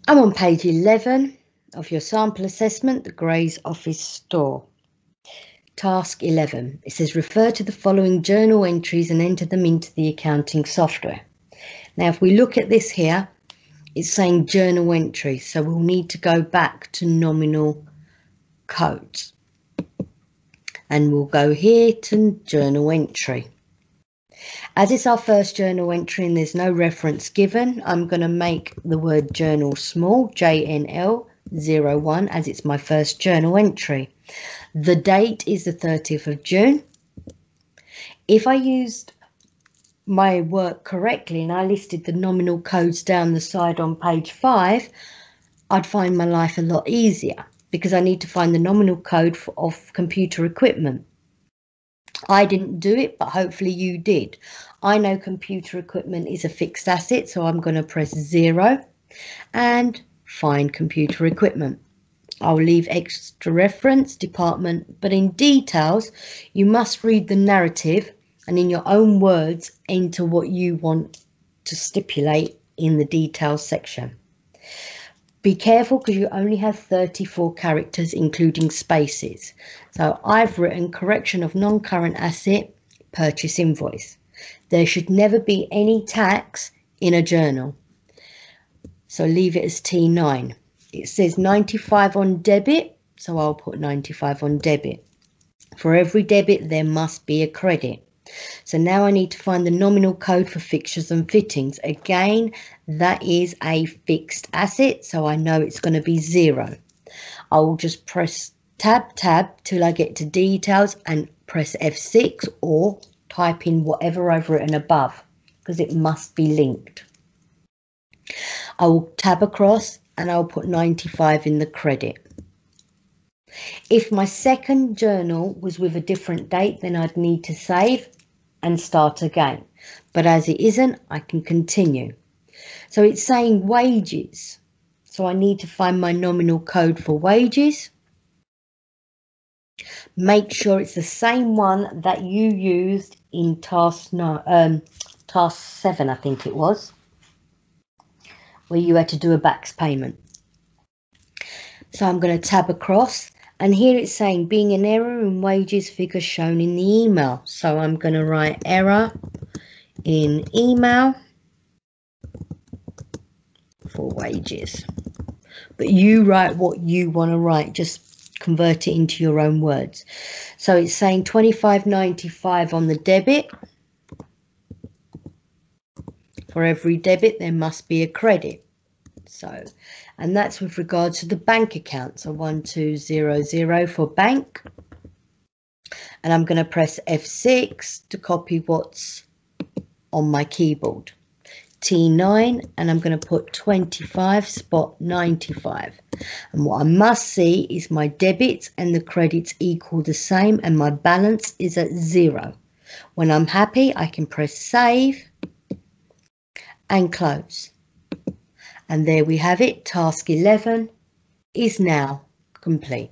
I'm on page 11 of your sample assessment, the Gray's Office Store. Task 11. It says refer to the following journal entries and enter them into the accounting software. Now, if we look at this here, it's saying journal entry, so we'll need to go back to nominal codes. And we'll go here to journal entry. As it's our first journal entry and there's no reference given, I'm going to make the word journal small, JNL01, as it's my first journal entry. The date is the 30th of June. If I used my work correctly and I listed the nominal codes down the side on page 5, I'd find my life a lot easier because I need to find the nominal code of computer equipment. I didn't do it, but hopefully you did. I know computer equipment is a fixed asset, so I'm going to press 0 and find computer equipment. I'll leave extra reference department, but in details, you must read the narrative and in your own words, enter what you want to stipulate in the details section. Be careful because you only have 34 characters, including spaces. So I've written correction of non-current asset, purchase invoice. There should never be any tax in a journal. So leave it as T9. It says 95 on debit, so I'll put 95 on debit. For every debit, there must be a credit. So now I need to find the nominal code for fixtures and fittings. Again, that is a fixed asset, so I know it's going to be 0. I will just press tab till I get to details and press F6 or type in whatever I've written above because it must be linked. I will tab across and I'll put 95 in the credit. If my second journal was with a different date, then I'd need to save and start again. But as it isn't, I can continue. So it's saying wages. So I need to find my nominal code for wages. Make sure it's the same one that you used in task 7, I think it was, where you had to do a backs payment. So I'm going to tab across. And here it's saying being an error in wages figure shown in the email. So I'm going to write error in email for wages. But you write what you want to write. Just convert it into your own words. So it's saying $25.95 on the debit. For every debit, there must be a credit. So, and that's with regards to the bank account. So 1200 for bank. And I'm going to press F6 to copy what's on my keyboard. T9, and I'm going to put 25 spot 95. And what I must see is my debits and the credits equal the same and my balance is at 0. When I'm happy, I can press save and close. And there we have it. Task 11 is now complete.